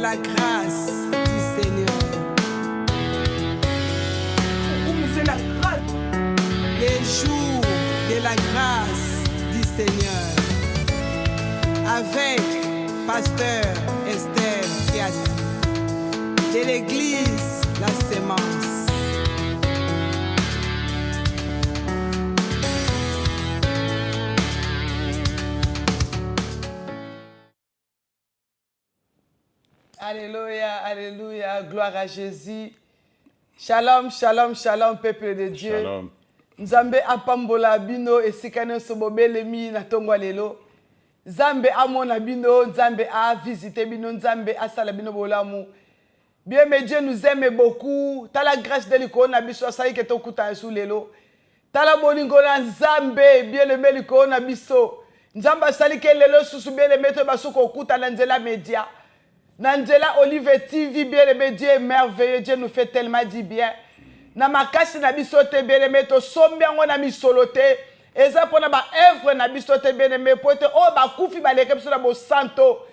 la grâce du Seigneur. C'est la grâce. Les jours de la grâce du Seigneur. Avec Pasteur Esther Kiasi. De l'église La Sémence. Alléluia, alléluia, gloire à Jésus. Shalom, shalom, shalom, peuple de Dieu. Shalom. Nzambe apambola bino esikane sobobelemi na tongwa lelo. Nzambe amona bino, Nzambe a visité bino, Nzambe asala bino bolamu. Bien, mais Dieu nous aime beaucoup. T'as la grâce de l'icône, abisso, ça y est que ton kuta sous l'élo. T'as la bolingo na Nzambe, bien aimé l'icône, abisso. Nzamba sali ke lelo susu bien aimé te basuko kuta na Nzela Média. Nandela Olive TV, bien aimé, Dieu est merveilleux, Dieu nous fait tellement du bien. Na makasi na biso te bien aimé, to sombia ngona mi solote. Eza pona ba œuvre na biso te bien aimé, pote o ba kufi ba leke biso na bo santo.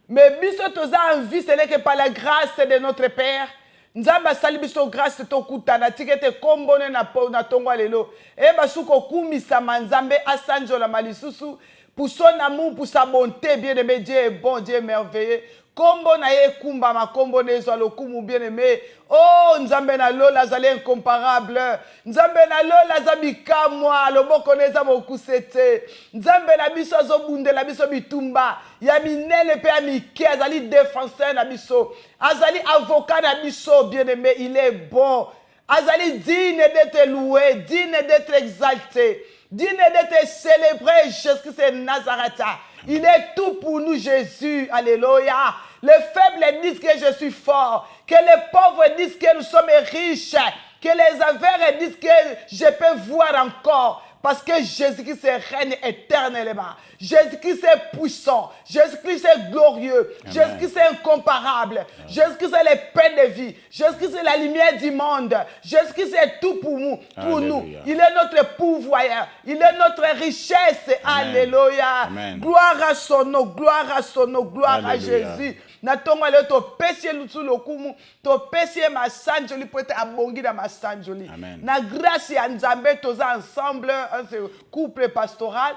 Mais biso toza en vie, c'est que par la grâce de notre Père. Nzamba sali biso grâce to kutana tikete kombone na tongwa lelo. E basuko kumisa manzambe asanjo la malisusu pour son amour, pour sa bonté, bien aimé, Dieu est bon, Dieu est merveilleux. Kombo na ye kumba ma kombo nezo lokumu bien aimé. Oh Nzambe na lola zali incomparable. Nzambe na lola zabika moi loboko neza mokusete. Nzambe na biso azobunde la biso bitumba. Ya minene pe amike azali défenseur na biso. Azali avocat na biso bien aimé, il est bon. Azali digne d'être loué, digne d'être exalté, digne d'être célébré. Jésus-Christ est Nazareth. Il est tout pour nous, Jésus. Alléluia. Les faibles disent que je suis fort. Que les pauvres disent que nous sommes riches. Que les aveugles disent que je peux voir encore. Parce que Jésus-Christ règne éternellement. Jésus-Christ est puissant. Jésus-Christ est glorieux. Jésus-Christ est incomparable. Jésus-Christ est le pain de vie. Jésus-Christ est la lumière du monde. Jésus-Christ est tout pour nous. Pour nous. Il est notre pourvoyeur. Il est notre richesse. Alléluia. Gloire à son nom. Gloire à son nom. Gloire à Jésus. Natonga le to péché lutu lokumu to péché ma sanjoli peut être abongi dans ma sanjoli. Na grâce ya Nzambe toza ensemble un couple pastoral.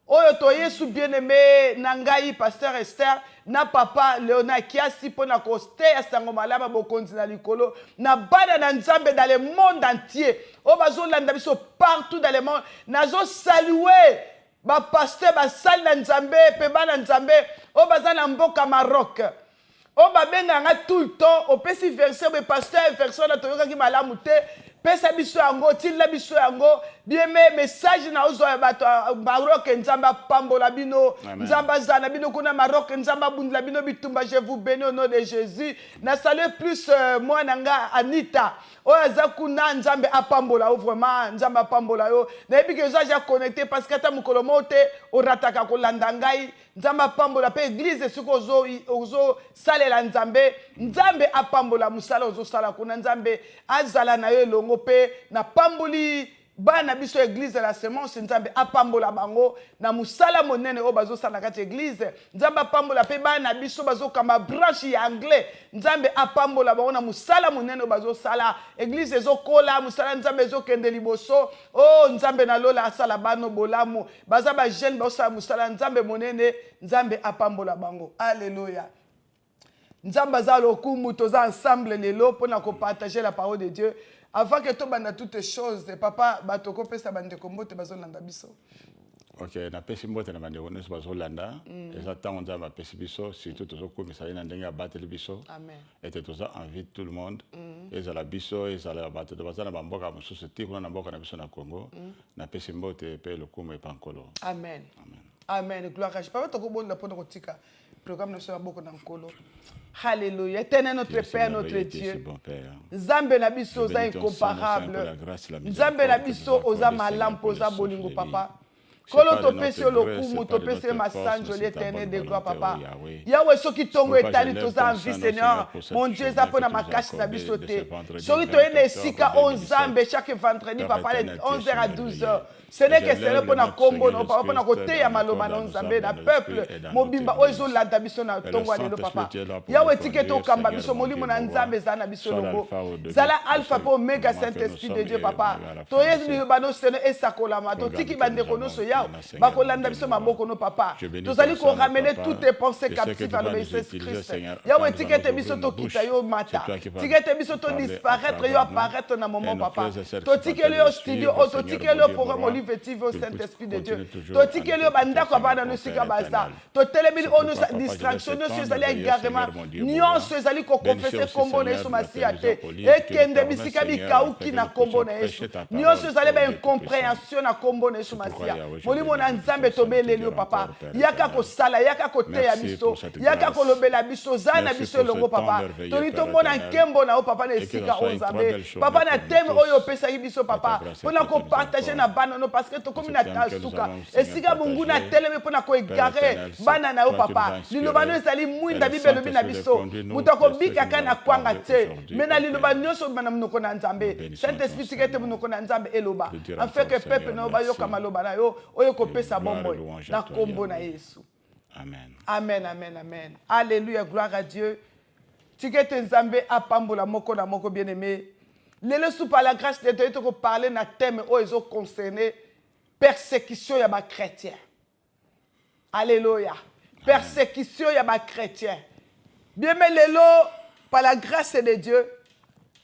Oyo to Yesu bien-aimé nangai pasteur Esther na papa Léonard Kiasi pona koste asango malaba bokonzi na likolo na bana na Nzambe dans le monde entier. O bazo landa biso partout dans le monde. Nazo saluer ba pasteur ba sal na Nzambe pe bana Nzambe o bazana mboka Maroc. On va bien tout le temps, on peut s'y verser, mais pasteur, verser na toyoka ki malamu te, pesa biso yango, tilla biso yango, bien mais message na ozo ya bato Maroc nzamba pambola bino, nzamba zana bino kuna Maroc nzamba bundla bino bitumba, je vous bénis au nom de Jésus. Na salue plus moi nanga Anita. Oya zakuna nzambe apambola vraiment nzamba apambola yo. Na ebi ke za connecté parce que ta mukolo mote o rataka ko landangai. Nzamba apambola pe église suko ozo salela nzambe. Nzambe apambola musala ozo sala kuna nzambe azala na yo longo pe na pamboli bana biso église la Sémence nzambe apambola bango na musala monene o bazo sala kati église nzambe apambola pe bana biso bazo kama branche ya anglais nzambe apambola bango na musala monene o bazo sala église ezo kola musala nzambe ezo kende liboso oh nzambe na lola asala bano bolamu baza ba jeune ba osala musala nzambe monene nzambe apambola bango. Alléluia. Nzambe za lokumu toza ensemble lelo pona ko partager la parole de Dieu. Avant que tu bandes toutes les choses, papa, batoko pesa bande kombo te bazolanda biso. Ok, na pesi mbote na bande kones bazolanda. Eza tango nzamba pesi biso, surtout tozo komisa ina ndenge abateli biso. Amen. Et tozo envie tout le monde. Eza la biso, eza la bato de bazana bamboka mususu tikuna na mboka na biso na Congo. Na pesi mbote pe lokumu epankolo. Amen. Amen. Amen. Gloire à Dieu. Papa toko bonda pona kotika. Programme de boko na nkolo. Alléluia. Éternel notre Père, notre Dieu. Nzambe na biso za incomparable. Nzambe na biso oza malampo oza bolingo papa. Kolo topesi lokumu topesi masanjo l'éternel de gloire papa. Yahweh soki tongo etali toza en vie Seigneur. Mon Dieu eza pona makasi na biso te. Soki toyende esika o Nzambe chaque vendredi papa de 11h à 12h. Ce n'est que c'est pona kombo no papa pona koteya maloba na Nzambe na peuple mobimba ozo landa biso na tongo lelo papa. Yahweh tiketo kamba biso molimo na Nzambe za na biso longo. Zala alpha po omega Saint-Esprit de Dieu papa. Toyezi bano sene esakolama to tiki bande kono so yaw bakolanda biso maboko no papa. Tozali ko ramener toutes tes pensées captives à l'obéissance Christ. Yahweh tikete biso to kita yo mata. Tikete biso to disparaître yo apparaître na moment papa. To tikele yo studio to tikele yo programme olivetive au Saint-Esprit de Dieu. To tikele yo bandako bana no sika baza. To telebili onu distraction no sezali égarement. Nyonso ezali ko confesser kombo na Yesu Masia te. Ekende bisika bikauki na kombo na Yesu. Nyonso ezali ba incompréhension na kombo na Yesu Masia. Molimo na Nzambe tobeleli yo papa. Yaka ko sala, yaka ko teya biso, yaka ko lobela biso zana biso longo papa. Toli tomona nkembo na o papa na esika o Nzambe. Papa na teme oyo pesa biso papa. Pona ko partager na bana no parce que to komi na tasuka. Esika mungu na teleme pona ko égarer bana na o papa. Liloba no ezali mwinda bibelo bina biso. Mutako bika kana kwanga te. Mena liloba nyonso bana munoko na Nzambe. Saint-Esprit tikete munoko na Nzambe eloba. En fait que peuple na ba yo kamaloba na yo oyo ko pesa bombo na kombo na Yesu. Amen. Amen, amen, amen. Alléluia, gloire à Dieu. Tikete Nzambe apambola moko na moko bien-aimé. Lelo sous par la grâce de Dieu, tu peux parler na thème où ils ont concerné persécution ya ba chrétien. Alléluia. Persécution ya ba chrétien. Bien-aimé lelo par la grâce de Dieu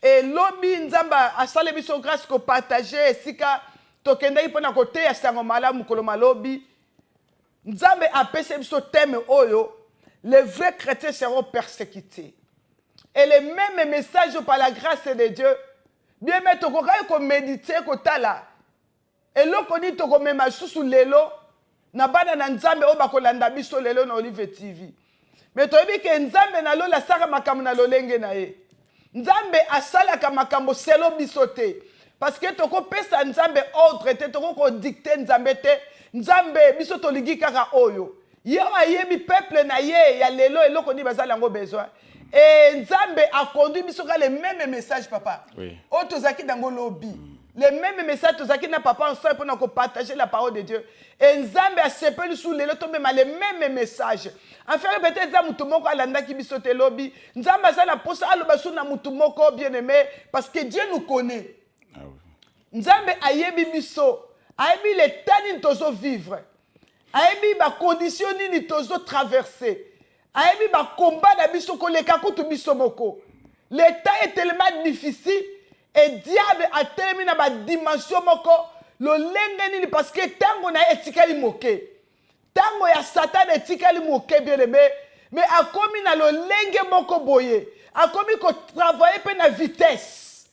et lobi Nzamba a salé biso grâce ko partager sika tokenda ipona côté ya sango malamu koloma lobi. Nzambe a pese biso thème oyo, les vrais chrétiens seront persécutés. Et le même message par la grâce de Dieu, bien mais to kokai ko méditer ko tala. Et lo koni to ko mema susu lelo na bana na Nzambe o bakolanda biso lelo na Olive TV. Mais to yebi ke Nzambe na lo la saka makambo na lolenge na ye. Nzambe asalaka makambo selo biso te. Parce que to ko pesa Nzambe ordre te to ko dicter Nzambe te. Nzambe biso toligi kaka oyo. Ye ayebi peuple na ye ya lelo eloko ni bazali yango besoin. Et Nzambe a conduit biso ka le même message papa. Oui. O tozaki dango lobby. Le même message tozaki na papa ensemble pour nous partager la parole de Dieu. Et Nzambe a sepeli sous lelo to même le même message. En fait peut-être za mutu moko alanda ki biso te lobby. Nzambe azala posa aloba sou na mutu moko bien-aimé parce que Dieu nous connaît. Ah oui. Nzambe ayebi biso. Ayebi le temps nini tozo vivre. Ayebi ba condition nini tozo traverser. Ayebi ba combat na biso koleka kutu biso moko. Le temps est tellement difficile et diable a tellement na ba dimension moko lo lenge nini parce que tango na etikali moke. Tango ya Satan etikali moke bien aimé mais a komi na lo lenge moko boye. A komi ko travailler pe na vitesse.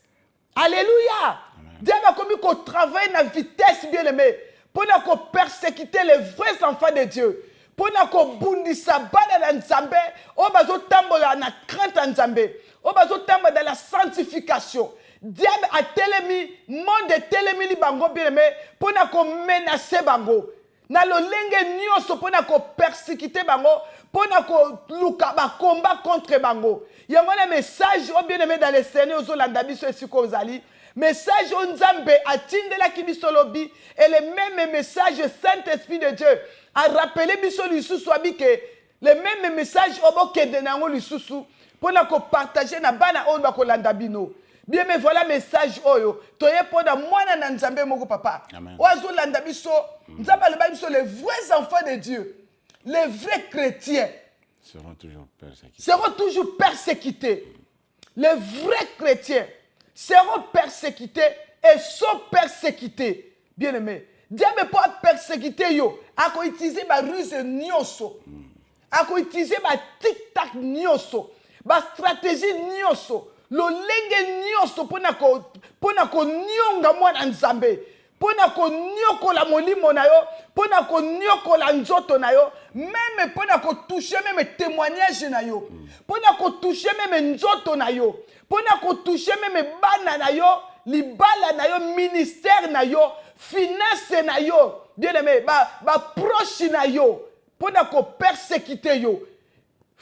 Alléluia. Diable a commis qu'on travaille à vitesse bien aimé pour nous persécuter les vrais enfants de Dieu. Pour nous bundisa bana na Nzambe, o bazo tambola na crainte en Nzambe, o bazo tambola dans la sanctification. Diable a telemi, monde telemi li bango bien aimé pour nous menacer bango. Na lo lenge nyonso pour nous persécuter bango, pour nous luka ba combat contre bango. Il y a un message au bien aimé dans les Seigneurs aux Olandabiso et Sikozali. Message Nzambe atindela ki biso lobi et le même message Saint-Esprit de Dieu a rappelé biso lisusu abike le même message obokende nango lisusu pour na ko partager na bana oyo bakolanda bino. Bien mais voilà message oyo toye pona mwana na Nzambe moko papa. Ozo landa biso Nzambe le biso les vrais enfants de Dieu, les vrais chrétiens seront toujours persécutés. Les vrais chrétiens seront persécutés et sont persécutés. Bien aimé. Diable peut persécuter yo. A ko utiliser ba ruse nyonso. A ko utiliser ba tic-tac nyonso. Ba stratégie nyonso. Lo lenge nyonso pona ko nyonga mwana Nzambe. Pona ko nyoko la molimo na yo. Pona ko nyoko la nzoto na yo. Même pona ko toucher même témoignage na yo. Pona ko toucher même nzoto na yo. Pona ko toucher même bana na yo, libala na yo, ministère na yo, finance na yo. bien-aimé, proche na yo, pour ko persécuter yo.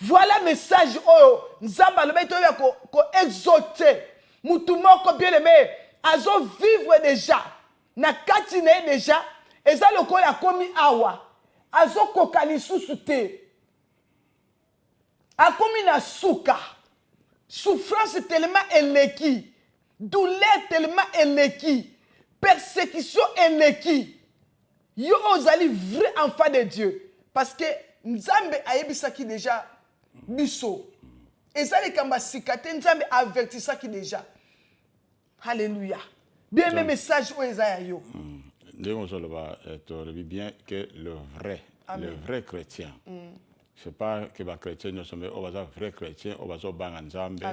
Voilà le message oh nzamba le beto ya ko exalter. Mutu moko bien-aimé, azo vivre déjà na kati na déjà, eza lokola komi awa. Azo kokani susu te. Akomi na suka. Souffrance tellement eleki. Douleur tellement eleki. Persécution eleki. Yo ozali vrai enfant de Dieu. Parce que Nzambe ayebisaki déjà biso. Ezali kamba sikate Nzambe avertisaki déjà. Alléluia. Bien mes messages o ezaya yo. Ndenge ozoloba torebi bien que le vrai chrétien. C'est pas que les chrétiens ne sont pas vrais chrétiens, on va se battre ensemble,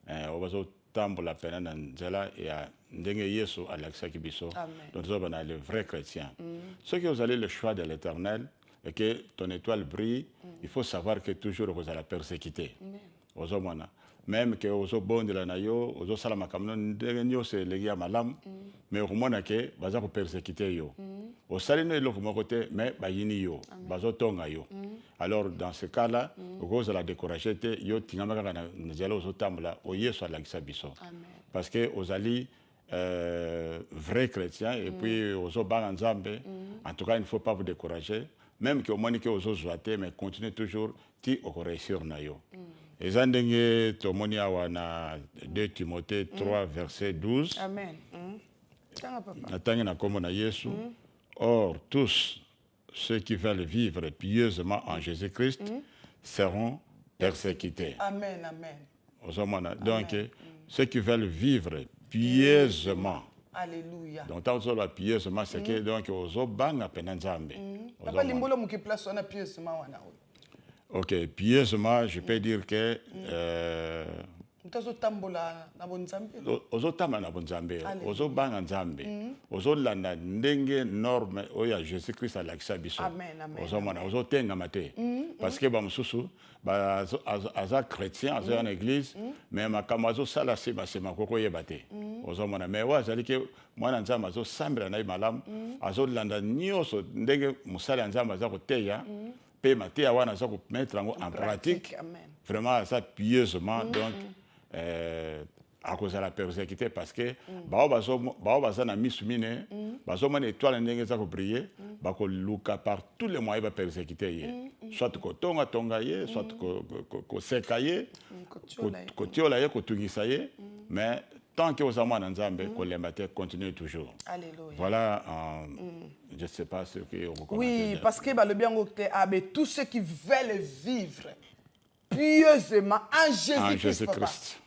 on va se tambola pena nanzela et à ndenge Yesu Alexa Kibiso. Donc nous sommes les vrais chrétiens. Ceux qui ont allé le choix de l'Éternel et que ton étoile brille, il faut savoir que toujours vous allez persécuter. Même que vous bon de la nayo, vous salama comme nous c'est les malam, mais au moins que vous allez persécuter yo. Au salino il faut côté mais bayini yo, bazo tonga yo. Alors dans ce cas-là, vous allez décourager yo tingamaka na nzela zo tamla o Yesu alakisa biso. Parce que vous allez vrais chrétiens et puis aux banga nzambe, en tout cas il ne faut pas vous décourager, même que au moins que vous zoate mais continuez toujours ti au réussir na yo. Et Zandenge tomoni awa na 2 Timothée 3 verset 12. Amen. Natangi na kombo na Yesu. Or tous ceux qui veulent vivre pieusement en Jésus-Christ seront persécutés. Amen, amen. Donc ceux qui veulent vivre pieusement. Alléluia. Donc tant que pieusement c'est que donc ozo banga penanzambe. Papa limbolo muki place on a pieusement wana. Ok, pieusement, je peux dire que ozotambola na bonzambe. Ozotamba na bonzambe, ozobanga nzambe, ozolanda ndenge norme oya Jésus Christ alakisa biso. Amen, amen. Ozomona, ozotenga mate. Parce que bamususu aza chrétien, aza en église, mais makambo azosala se basema koko yebate. Ozomona, mais wa azali ke mwana nzambe azosambela na malamu, azolanda nyonso ndenge musala nzambe aza koteya. Maté wana za ko mettre en pratique vraiment ça pieusement donc à cause de la persécution parce que bazo na misumine bazo mane étoile ndenge za ko briller ba ko luka par tous les moyens ba persécuter soit ko tonga ye soit ko sekaye ko tiola ye ko tungisa ye mais tant que vous avez Nzambe, continuez toujours. Alléluia. Voilà, je ne sais pas ce que vous commencez. Oui, parce que le bien tous ceux qui veulent vivre pieusement en Jésus-Christ.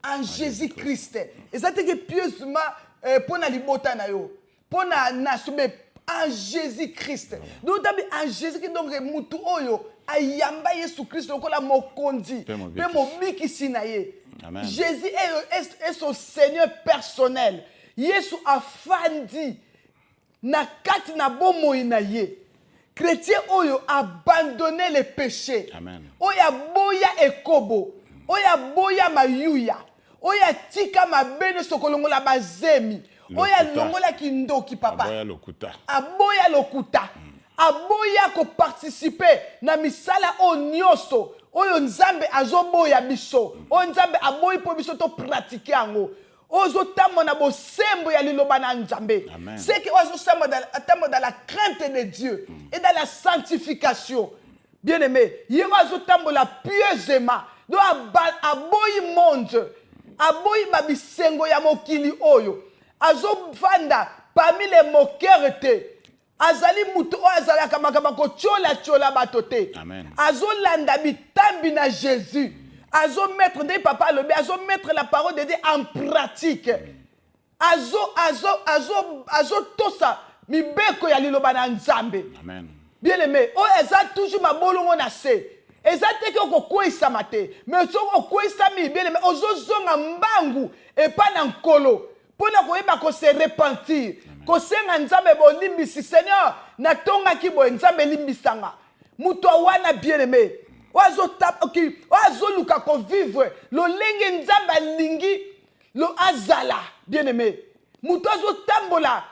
En Jésus-Christ. Et ça veut dire que pieusement, pour la libota na yo, pour la nation, en Jésus-Christ. Donc en Jésus-Christ, donc mutu oyo ayamba Yesu Christ donc la mokondi, pe mobiki sinaye. Amen. Jésus est son Seigneur personnel. Yesu afandi na kati na bomo inaye. Chrétien oyo abandonné les péchés. Amen. Oya boya ekobo. Oya boya mayuya. Oya tika mabene sokolongola bazemi. Oya longola kindoki papa. Aboya lokuta. Aboya lokuta. Aboya ko participer na misala o nyoso. Oyo nzambe azoboya biso. O nzambe aboyi po biso to pratiquer yango. Ozo tamo na bosembo ya liloba na nzambe. C'est que ozo tamo dans la crainte de Dieu et dans la sanctification. Bien aimé, yé ozo tamo la pieusement. Do aboyi monde. Aboyi babisengo ya mokili oyo. Azo vanda parmi les moqueurs te. Azali mutu o azala kamakama ko chola batote. Amen. Azo landa bitambi na Jésus. Azo mettre de papa lobi, azo mettre la parole de Dieu en pratique. Azo tosa mibeko ya liloba na nzambe. Amen. Bien aimé, o eza toujours mabolongo na se. Eza teke ko kwisa mate, mais so ko kwisa mi bien aimé, ozo zonga mbangu et pas na nkolo. Pona ko yeba ko se repentir. Ko senga nzambe bo limbisi Seigneur, na tonga ki bo nzambe limbisanga. Muto wana bien aimé. Oazo tap okay, oazo luka ko vivre lo lenge nzamba lingi lo azala bien aimé. Muto azo tambola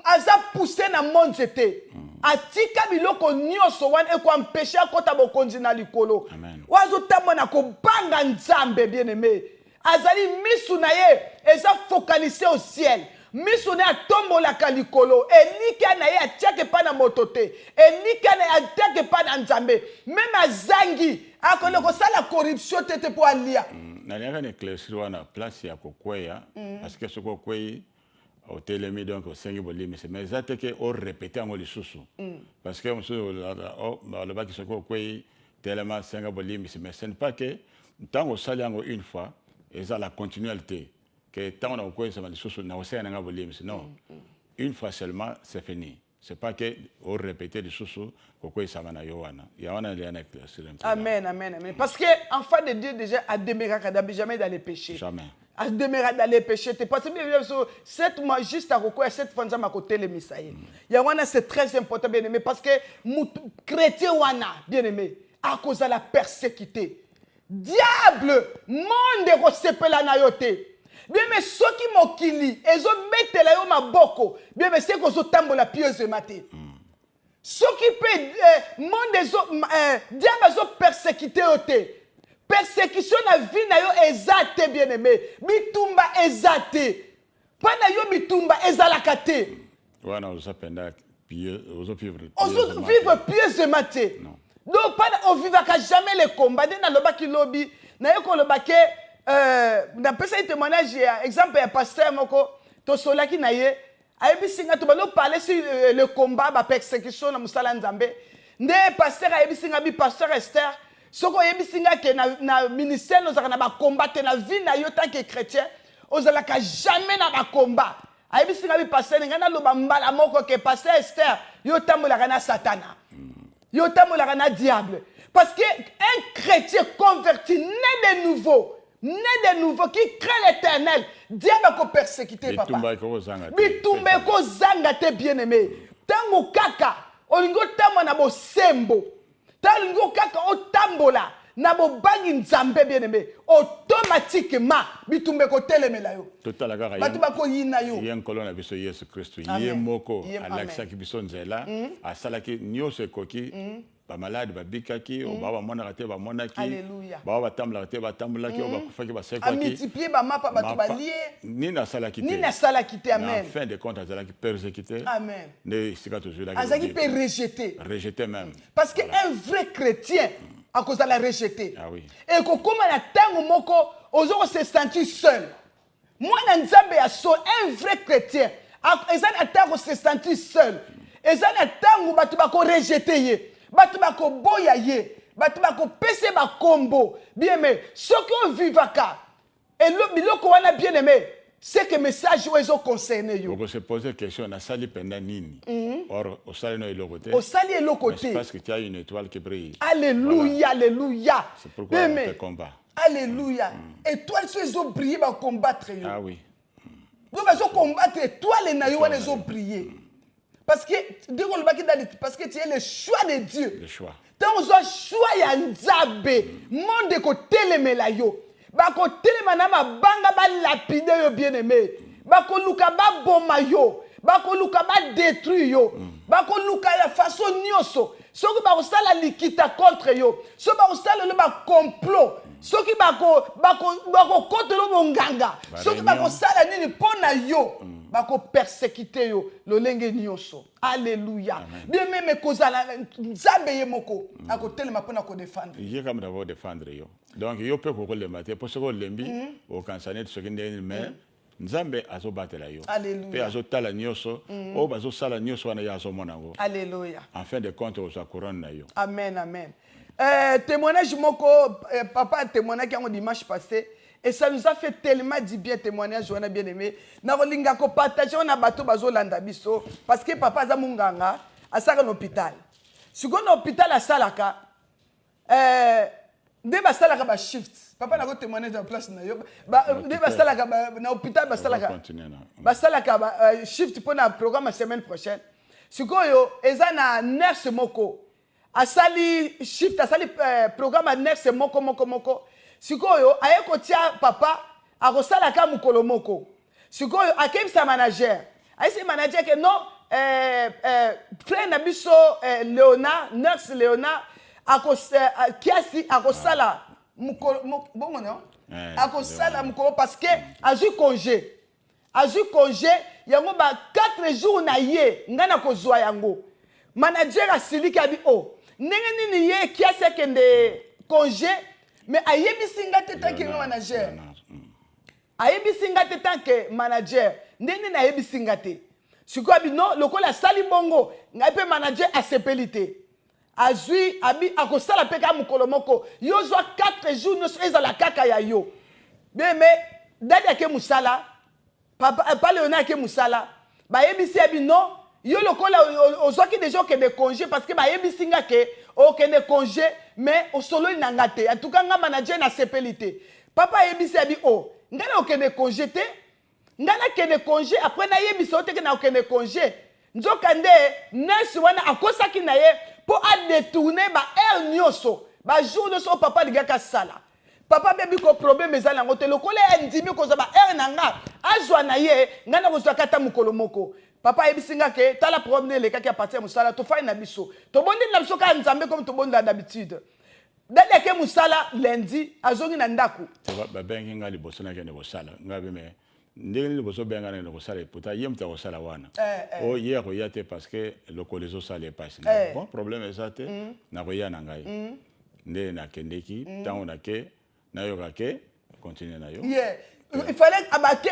aza poussé na monde te atika biloko nyonso wana eko empêcher akota bokonzi na likolo wazo tamona ko banga nzambe bien aimé azali misu na ye eza focalisé au ciel misu na atombolaka likolo elika na ye atiake pa na moto te elika na ye atiake pa na nzambe même azangi akole kosala corruption te po alia naliaka ni éclaircir wana place ya kokweya parce que soko kwei au télémi donc au sengi bolimi mais exacte que au répéter en lisusu parce que monsieur le bac soko kwei tellement senga bolimi mais ce n'est pas que tant au sali une fois et ça la continuité que tant on a kwei ça lisusu na osenga bolimi non une fois seulement c'est fini. C'est pas que au répéter les sous pourquoi ça va na yowana. Yowana il y a un éclaircir. Amen, amen, amen. Parce que enfant de Dieu déjà a demeuré jamais dans les péchés. Jamais. A demeuré dans les péchés. T'es pas bien 7 mois juste à quoi 7 fois à côté les misaï. Yowana c'est très important bien aimé parce que chrétien wana bien aimé à cause de la persécuté. Diable monde recépela na yote. Bien mais ceux qui mokili ezo metela yo maboko bien mais c'est kozo tambola pieusement te ceux qui peut monde ezo diable zo persécuter yo te persécution na vie na yo ezate bien aimé bitumba ezate pana yo bitumba ezalaka te wana uzapenda pieux ozo vivre pieusement te donc pana on vivaka jamais les combats na lobaki lobi na yo ko lobake d'après ce témoignage, exemple, un pasteur moko, to solaki na ye, ayebi singa to balo parler sur le combat, la persécution na musala nzambe. Nde pasteur ayebi singa bi pasteur Esther, soko ayebi singa ke na ministère nous na ba combattre na vie na yo tant que chrétien, ozala ka jamais na ba combat. Ayebi singa bi pasteur ngana lo mbala moko ke pasteur Esther, yo tambola na satana. Yo tambola na diable. Parce que un chrétien converti né de nouveau qui crée l'éternel, diable ko persécuter papa. Bitumba ko zanga te bien aimé. Tango kaka, olingo tamo na bo sembo. Tango kaka o tambola na bo bangi nzambe bien aimé. Automatiquement bitumba ko telemela yo. Total kaka. Batuba ko yina yo. Yen kolona biso Yesu Christ. Ye moko alakisa ki biso nzela, asala ki nyose koki. Ba malade ba bikaki o ba mona raté ba monaki ba tambla raté ba tambulaki o ba kufaki ba sekaki a multiplier ba mapa ba to ba lié ni na sala kité amen en fin de compte azala ki persécuté amen ne sika toujours la azaki peut rejeter même parce que un vrai chrétien à cause de la rejeter ah oui et ko koma na tango moko ozo se sentir seul moi na nzambe ya so un vrai chrétien ezana tango se sentir seul ezana tango batu ba ko rejeter ye batu bako boya ye batu bako pese ba kombo bien aimé ceux qui vivaka et le biloko wana bien aimé c'est que message ozo concerné yo on se poser question na sali penda nini or au sali no elokote au sali elokote parce que tu as une étoile qui brille alléluia alléluia c'est pourquoi on te combat alléluia étoile so ezo briller ba combattre yo ah oui donc bazo combattre étoile na yo wana ezo briller. Parce que parce que tu es le choix de Dieu. Le choix. Tant on a choix ya nzabe, monde ko telemela yo. Ba ko telema na mabanga ba lapide yo bien aimé. Ba ko luka ba boma yo, ba ko luka ba détruire yo. Ba ko luka ya façon nyonso. Soki ba ko sala likita contre yo. So ba ko sala le ba complot. Soki ba ko kotelo bonganga. Soki ba ko sala nini pona yo. Bako persécuter yo lolenge nyonso alléluia bien même kozala nzambe ye moko akotelema pona ko défendre ye comme d'abord défendre yo donc yo peut ko le matin pour ce ko lembi au kansanet ce qui ndeni mais nzambe azobatela yo pe azotala nyonso o bazosala nyonso wana ya azomonango alléluia en fin de compte aux couronne na yo amen amen témoignage moko papa témoignage qui dimanche passé. Et ça nous a fait tellement du bien témoignage, on a bien aimé. Na rolinga ko partager on a bateau bazo landa biso parce que papa za munganga a saka l'hôpital. Si on hôpital a salaka de ba salaka ba shift. Papa na ko témoigner en place na yo. Ba de ba salaka na hôpital ba salaka. Ba salaka ba shift pour na programme la semaine prochaine. Si yo eza na nurse moko. Asali shift asali programme nurse moko. Sikoyo aye kotia papa akosala ka mukolo moko sikoyo akebisa manager aisi manager que non frère na biso Léonard nurse Léonard kiasi akosala bongo non akosala mukolo parce que azui congé yango ba 4 jours na ye ngana kozwa yango manager asiliki abi o ndenge nini ye kiasi akende congé mais ayebisi nga te tanke manager ayebisi nga te tanke manager ndenge nini ayebisi nga te sikoyo abi non lokola asali bongo ngai mpe manager asepeli te azwi abi akosala mpe kaka mokolo moko yo zwa 4 jours nyonso ezala kaka ya yo beme dadi ake mosala pa Léonard ake mosala bayebisi abi non yo lokola ozwaki déjà okende congé parce que bayebisi nga ke okende congé mais osololi na nga te en tout cas nga manager nasepeli te papa ayebisi abi o ngai na okende congé te ngai nakende congé après nayebisa o teke na okende congé nzoka nde nurse wana akosaki na ye mpo adetourne baheure nyonso bajour nyonso oyo papa alingaki asala papa bebi ko problème ezali yango te lokola endimi kozwa baheure na nga azwa na ye ngai nakozwaka ata mokolo moko papa ayebisi nga ke tala problème elekaki apartir ya mosala tofai na biso tobondeli na biso kaka nzambe comme tobondela d'habitude dali ake mosala lundi azongi na ndako babengi nga liboso nakende kosala nga beme ndenge nini liboso benga nakende kosala epota ye moto akosala wana o ye akoya te parce que lokolo ezosala epasi bon problème eza te nakoya na ngai nde nakendeki ntango nake nayoka ke continue na yo il fallait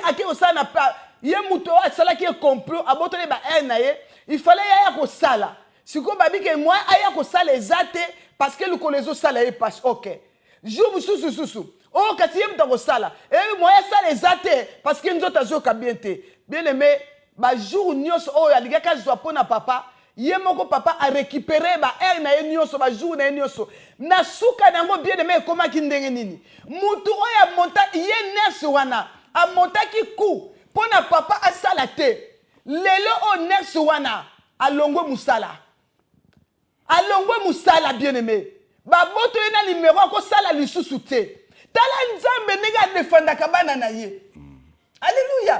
ake kosala na ye moto oyo asalaki complot abotoli baheure na ye il fallait ye aya kosala sikoyo babike mwa aya kosala eza te parce que lokolo ezosala ye pasi ok jour mosusu oh kasi ye moto akosala moya asala eza te parce que nzoto azoyoka bien te bien aimé bajour nyonso oyo alingaki azwa mpo na papa ye moko papa arécupéré baheure na ye nyonso bajour na ye nyonso na suka na yango bien aimé ekomaki ndenge nini mutu oyo amonta ye nurse wana amontaki ku mpo na papa asala te lelo oyo nurse wana alongwe mosala bien aimé baboto ye na nimero akosala lisusu te tala nzambe ndenge adefendaka bana na ye alleluya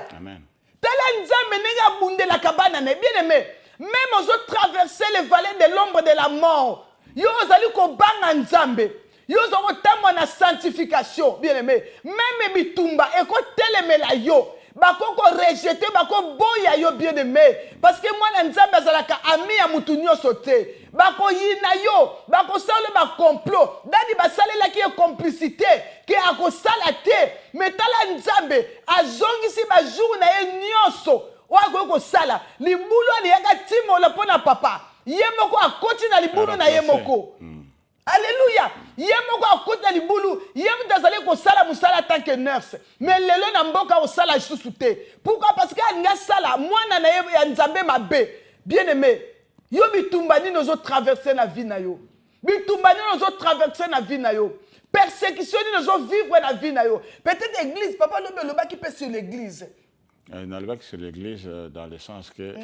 tala nzambe ndenge abundelaka bana na ye bien aimé même ozotraverser les vallées de l'ombre de la mort yo ozali kobanga nzambe yo ozali kotambola na sanctification bien aimé même bitumba ekotelemela yo bako rejete bako boya yo bien aimé parce que mwana nzambe azalaka ami ya mutu nyonso te bako yina yo bako sala ba complot dadi basalelaki ye complicité ke akosala te mais tala nzambe azongisi bajour na ye nyonso oyo kosala libulu aliyaka timola mpo na papa ye moko akoti na libulu na ye moko Alléluia. Ye moko akoti na libulu, ye moto azali kosala musala tant que nurse. Mais lelo na mboka osala lisusu te. Pourquoi? Parce que alinga sala mwana na ye ya nzambe mabe. Bien aimé, yo bitumba nini ozo traverser na vie na yo. Bitumba nini ozo traverser na vie na yo. Persécution nini ozo vivre na vie na yo. Peut-être église, papa lobe qui peut sur l'église. Dans le bac sur l'église dans le sens que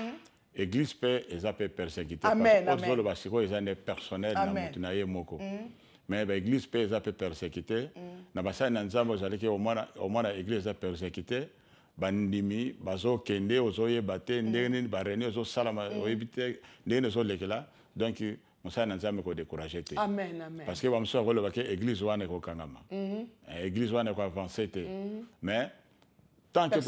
Église peut être persécutée. Amen. Parce que les gens sont personnels. Mais l'église peut être persécutée. Au moins l'église est persécutée. Bandimi, bazo kende, ozoye bate, ndeni bareni, ozo salama, oebite, ndeni ozo lekela. Donc musa nanzame ko décourager te. Amen, amen. Parce que wamso ko le église wana ko kangama. Église wana ko avancer te. Mais tant que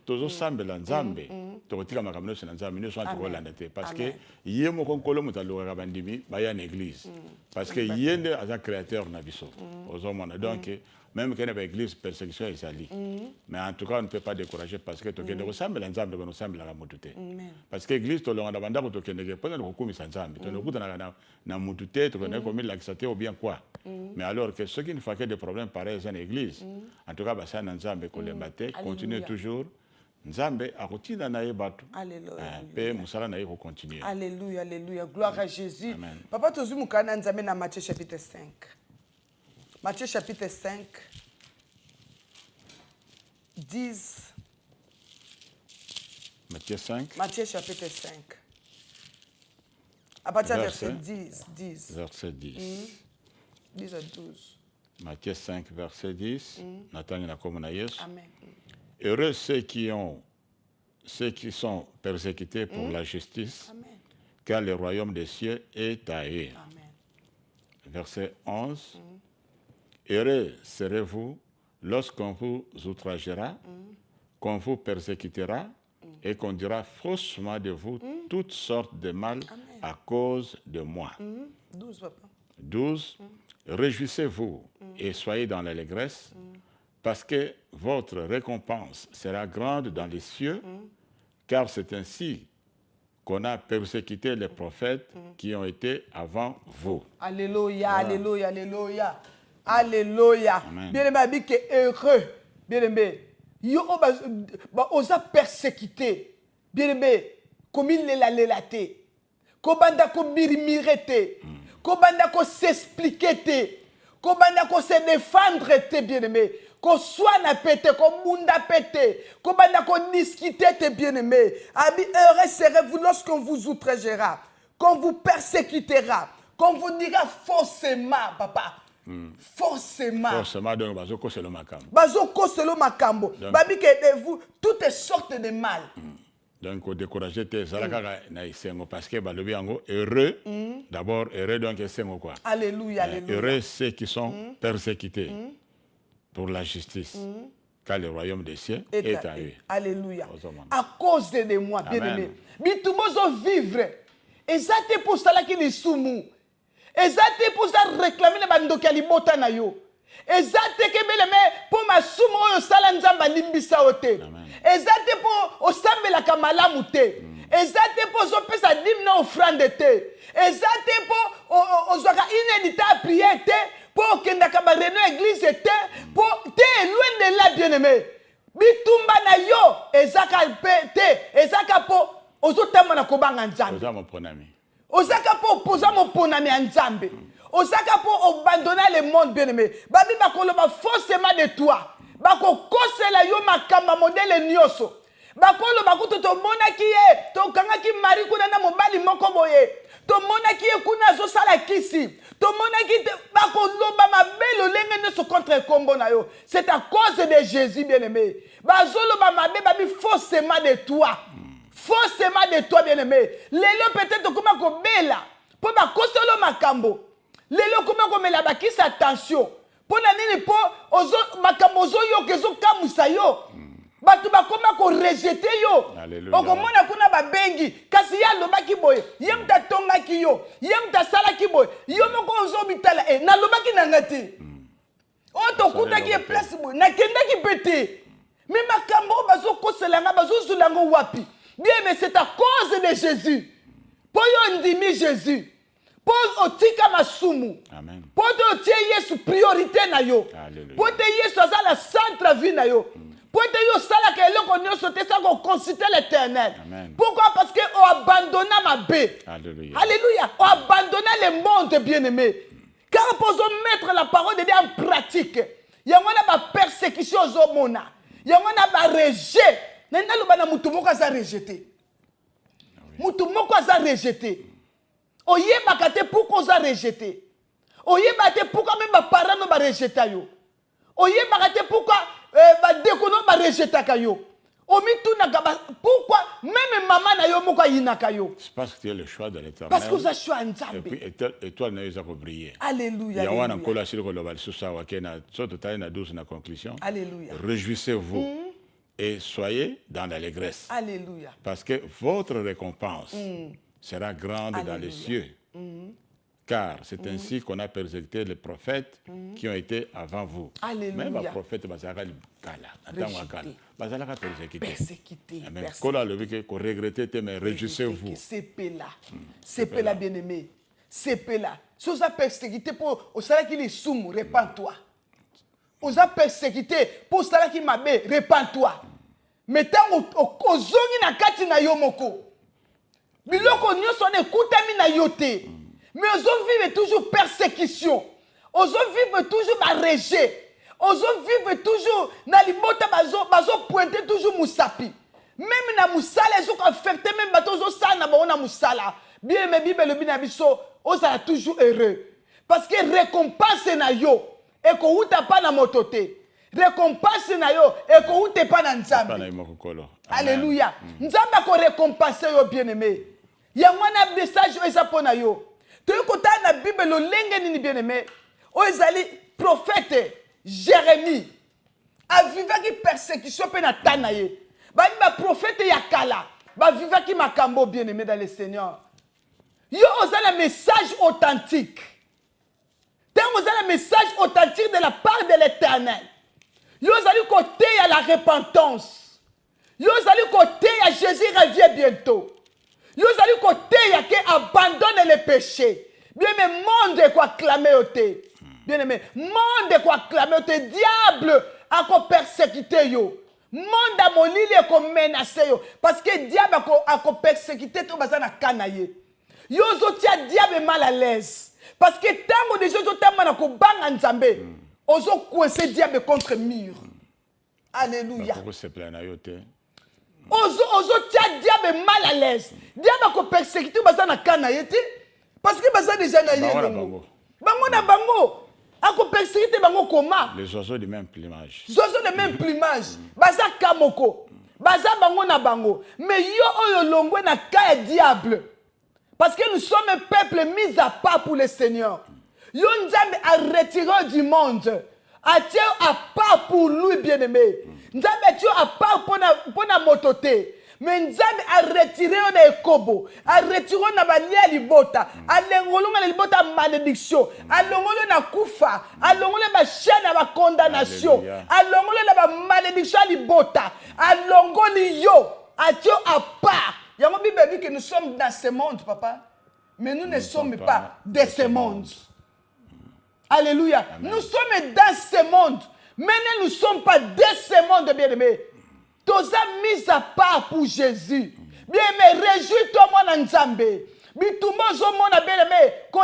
tozo sambela nzambe tokotika makambo na nzambe ne soit kolanda te parce que ye moko nkolo mutaloka bandimi baya na église parce que yende aza créateur na biso ozomona donc même que na église persécution ezali mais en tout cas on ne peut pas décourager parce que tokende ko sambela nzambe ko sambela ka mutu te parce que église to longa banda ko tokende ke pona ko kumisa nzambe to lokutana na mutu te to kende ko milakisate ou bien quoi mais alors que ceux qui ne font que des problèmes pareils dans l'église en tout cas bah ça nzambe ko lembate continue toujours nzambe akotina na yebatu pe musala na yeko continuer. Alléluia, alléluia, gloire à Jésus. Amen. Papa tozu mukana nzambe na Matthieu chapitre 5. Matthieu chapitre 5 10. Matthieu 5. Matthieu chapitre 5. À partir du verset 10. Verset 10. 10 à 12. Matthieu 5, verset 10. Nathan na komona Yesu. Amen. Heureux ceux qui sont persécutés pour la justice, Amen. car le royaume des cieux est à eux. Amen. Verset 11. Heureux serez-vous lorsqu'on vous outragera, qu'on vous persécutera et qu'on dira faussement de vous toutes sortes de mal à cause de moi. 12, papa. 12. Réjouissez-vous et soyez dans l'allégresse, parce que votre récompense sera grande dans les cieux, car c'est ainsi qu'on a persécuté les prophètes qui ont été avant vous. Alléluia, alléluia, alléluia. Alléluia. Bien aimé, dit que heureux. Bien aimé. Yo osa persécuté. Bien aimé. Comme il l'a lélaté. Kobanda ko mirimirete. Kobanda ko s'expliquer. Kobanda ko se défendre te bien aimé. Ko soit na pété, ko munda pété. Kobanda ko discuter te bien aimé. Abi heureux serez-vous lorsqu'on vous outragera, qu'on vous persécutera, qu'on vous dira faussement, papa. Forcément donc bazoko selo makambo. Bazoko selo makambo. Babi que vous toutes sortes de mal. Donc au décourager te salaka na isengo parce que balobi yango heureux. D'abord heureux donc isengo quoi. Alléluia, alléluia. Heureux ceux qui sont persécutés pour la justice. Car le royaume des cieux est à eux. Alléluia. À cause de moi, bien aimé. Bitumozo vivre. Et ça te pour ça qui les soumou. Ezate pour ça réclamer les bandoki alibota na yo. Ezate ke beleme pour ma sumo yo sala nzamba limbisa ote. Ezate pour osambela kamalamu te. Ezate pour zo pesa dimna offrande te. Ezate pour ozwaka inédita prière te, pour kenda ka ba reno église te, pour te loin de là bien aimé. Bitumba na yo ezaka te, ezaka pour ozotama na kobanga nzambe. Ozama ponami. Osaka po posa mon ponami nzambe. Osaka po abandonner le monde bien aimé. Babi bakolo ba forcément de toi. Bako kosela yo makamba modèle nyoso. Bakolo bakuto to mona ki e, to kanga ki mari kuna na mobali moko boye. To mona ki e kuna zo sala kisi. To mona ki bako loba mabelo lenge nyoso contre kombo na yo. C'est à cause de Jésus bien aimé. Bazolo ba mabe babi forcément de toi. Forcément de toi bien-aimé. Lelo peut-être comment ko bela. Pour ba kosolo makambo. Lelo comment ko mela ba kisa attention. Pour na nini po ozo makambo zo yo kezo kamusa yo. Batu ba comment ko rejeter yo. Oko mona kuna ba bengi. Kasi ya lobaki boye. Yem ta tonga ki yo. Yem ta sala ki boye. Yo moko ozo bitala na lobaki na ngati. O to kuta ki place boye. Na kenda ki pete. Mais makambo bazo koselanga bazo zulango wapi. Bien, mais c'est à cause de Jésus. Pour yon dimi Jésus. Pour otika masumu. Amen. Pour te tie Yesu priorité na yo. Pour te Yesu aza la centre vie na yo. Pour te yo sala ke eloko nyonso te sa ko consulter l'Éternel. Pourquoi? Parce que on abandonna ma bé. Alléluia. Alléluia. On abandonna le monde bien-aimé. Car pour mettre la parole de Dieu en pratique. Yangona ba persécution zo mona. Yangona ba rejet. Nenda lobana mutu moko aza rejeté. Mutu moko aza rejeté. Oyeba te pourquoi oza rejeté. Oyeba te pourquoi même ba parents no ba rejeté yo. Oyeba te pourquoi ba dékono ba rejeté ka yo. Omituna ka pourquoi même maman na yo moko ayinaka yo. C'est parce que tu es le choix de l'Éternel. Parce que vous avez choix nzambe. Et puis étoile na yo za ko briller. Alléluia. Yawana kola shiri ko lobal susa wa kena soto taille na 12 na conclusion. Alléluia. Réjouissez-vous. Et soyez dans l'allégresse. Alléluia. Parce que votre récompense sera grande dans les cieux. Car c'est ainsi qu'on a persécuté les prophètes qui ont été avant vous. Alléluia. Même les prophètes, persécuté. Même quand le regretter, mais réjouissez-vous. C'est là, bien-aimé. C'est là. Si vous avez persécuté pour au salaire qui est soumou, répands-toi. Vous avez persécuté pour cela qui m'a bé, répands-toi. Mais tant au zongi na kati na yomoko. Biloko nyoso ne kutami na yote. Mais ozo vivre toujours persécution. Ozo vivre toujours ba rejet. Ozo vivre toujours na libota bazo pointer toujours musapi. Même na musala ezo affecté même bato zo sa na ba na musala. Bien mais Bible le bina biso, oza toujours heureux. Parce que récompense na yo. Et qu'on outa pas na mototé. récompense na yo ekouta pa na Nzambe. Alléluia. Nzambe ko récompenser yo bien-aimé. Yango na message eza pona yo. To kota na Bible lo lenge nini bien-aimé. O ezali prophète Jérémie. A vivaki persécution pe na tana ye. Ba prophète ya kala. Ba vivaki makambo bien-aimé dans le Seigneur. Yo ozala message authentique. Tant ozala message authentique de la part de l'Éternel. Yo ozali côté à la repentance. Yo ozali côté à Jésus revient bientôt. Yo ozali côté à qui abandonne les péchés. Bien-aimé, monde quoi clamer au thé. Bien-aimé, monde quoi clamer au thé. Diable a quoi persécuter yo. Monde à mon lit est comme menacé yo. Parce que diable a quoi persécuter tout bazana kanaye. Yo zotia diable mal à l'aise. Parce que tant que des choses ont na ko banga Nzambe. Ozo coincer diable contre mur. Alléluia. Ozo tia diable mal à l'aise. Diable ko persécuter bazana kanaye ti. Parce que bazana déjà na yé. Bango na bango. Ako persécuter bango comment? Les oiseaux de même plumage. Les oiseaux de même plumage. Baza kamoko. Baza bango na bango. Mais yo oyo longwe na ka diable. Parce que nous sommes un peuple mis à part pour le Seigneur. Yo Nzambe a retiré du monde. A tiré à part pour lui bien-aimé. Nzambe a tiré à part pour na mototé. Mais Nzambe a retiré na ekobo. A retiré na balia libota. A lengolonga na libota malédiction. A longolo na kufa. A longolo ba chaîne na ba condamnation. A longolo na ba malédiction libota. A longoli yo. A tiré à part. Il y a une Bible dit que nous sommes dans ce monde, papa. Mais nous ne sommes pas de ce monde. Alléluia. Amen. Nous sommes dans ce monde. Mais nous ne sommes pas de ce monde, bien-aimé. Tous mis à part pour Jésus. Bien-aimé, réjouis-toi, mon Nzambe. Bitumozo, mon bien-aimé, qu'on